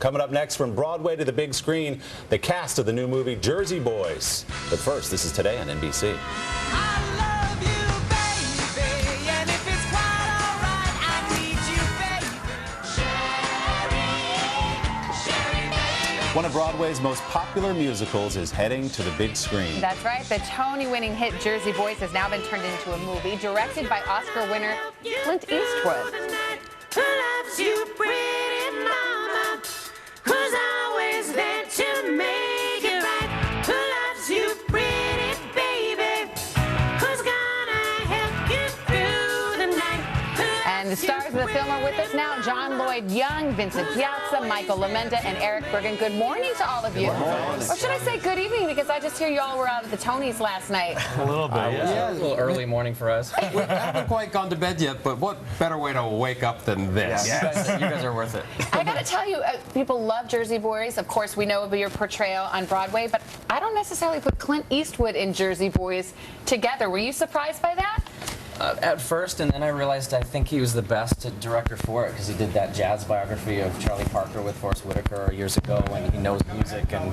Coming up next, from Broadway to the big screen, the cast of the new movie Jersey Boys. But first, this is Today on NBC. One of Broadway's most popular musicals is heading to the big screen. That's right. The Tony-winning hit Jersey Boys has now been turned into a movie directed by Oscar winner Clint Eastwood. Who loves you, pretty mama? Who's always there to make it right? Who loves you, pretty baby? Who's gonna help you through the night? And the stars of the film are with us now. John Lloyd Young, Vincent Piazza, Lomenda, and Erich Bergen. Good morning to all of you. Or should I say good evening, because I just hear you all were out at the Tonys last night. A little bit, yeah. A little early morning for us. We haven't quite gone to bed yet, but what better way to wake up than this? Yeah. You guys are worth it. I got to tell you, people love Jersey Boys. Of course, we know of your portrayal on Broadway, but I don't necessarily put Clint Eastwood and Jersey Boys together. Were you surprised by that? At first, and then I realized I think he was the best director for it, because he did that jazz biography of Charlie Parker with Forrest Whitaker years ago, and he knows music and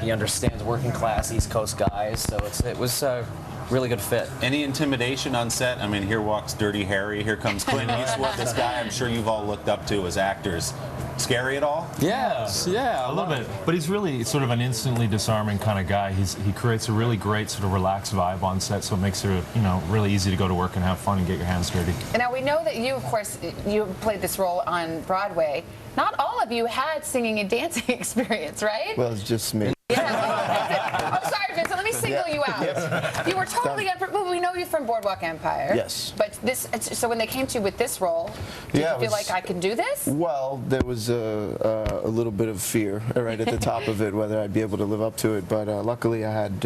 he understands working class East Coast guys, so it was a really good fit. Any intimidation on set? I mean, here walks Dirty Harry, here comes Clint Eastwood, this guy I'm sure you've all looked up to as actors. Scary at all? Yes, yeah, a little bit. But he's really sort of an instantly disarming kind of guy. He creates a really great sort of relaxed vibe on set, so it makes it, you know, really easy to go to work and have fun and get your hands dirty. And now we know that you, of course, you played this role on Broadway. Not all of you had singing and dancing experience, right? Well, it's just me. Yeah. Oh, sorry, Vincent. Let me single you out. Yes. You were totally well, we know you from Boardwalk Empire. Yes. But this, so when they came to you with this role, did you feel like I can do this? Well, there was a little bit of fear right at the top of it, whether I'd be able to live up to it. But luckily, I had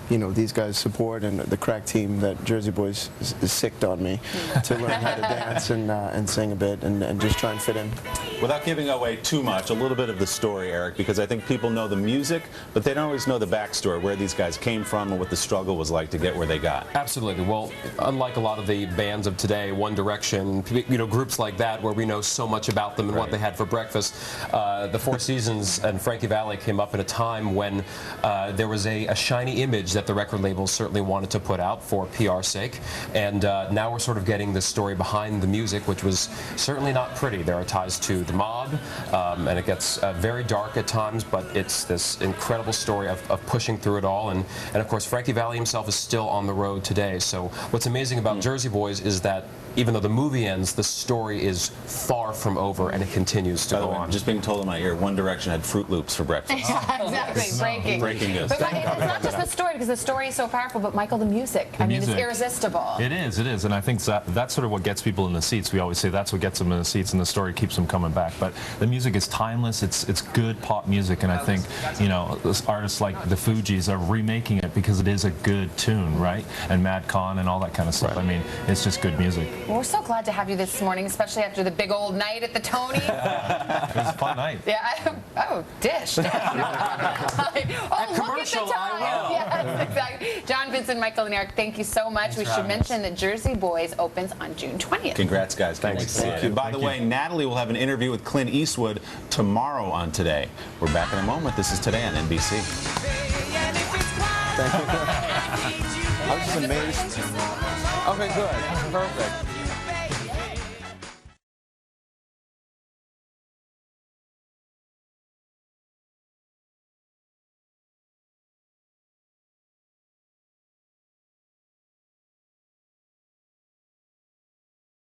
you know, these guys' support and the crack team that Jersey Boys is sicked on me to learn how to dance and sing a bit and just try and fit in. Without giving away too much, a little bit of the story, Eric, because I think people know the music, but they don't always know the backstory, where these guys came from and what the struggle was like to get where they got. Absolutely. Well, unlike a lot of the bands of today, One Direction, you know, groups like that where we know so much about them and what they had for breakfast, the Four Seasons and Frankie Valli came up in a time when there was a shiny image that the record labels certainly wanted to put out for PR's sake, and now we're sort of getting the story behind the music, which was certainly not pretty. There are ties to the mob, and it gets very dark at times, but it's this incredible story of pushing through it all, and of course Frankie Valli himself is still on the road today. So what's amazing about Jersey Boys is that even though the movie ends, the story is far from over, and it continues to go on. Just being told in my ear, One Direction had Fruit Loops for breakfast. Exactly, breaking news. But it's not just the story, because the story is so powerful, but Michael, the music. I mean, it's irresistible. It is, and I think that's sort of what gets people in the seats. We always say that's what gets them in the seats, and the story keeps them coming back. But the music is timeless. It's good pop music, and I think, you know, artists like the Fugees are remaking it because it is a good tune, right? And Mad Con and all that kind of stuff. I mean, it's just good music. Well, we're so glad to have you this morning, especially after the big old night at the Tonys. It was a fun night. Yeah. Oh, dish. Oh, look at the time. Yes, exactly. John, Vincent, Michael, and Eric, thank you so much. We should mention that Jersey Boys opens on June 20th. Congrats, guys. Thanks. Thank you. By the way, Natalie will have an interview with Clint Eastwood tomorrow on Today. We're back in a moment. This is Today on NBC. Thank you. I was just amazed. Okay, good. Perfect.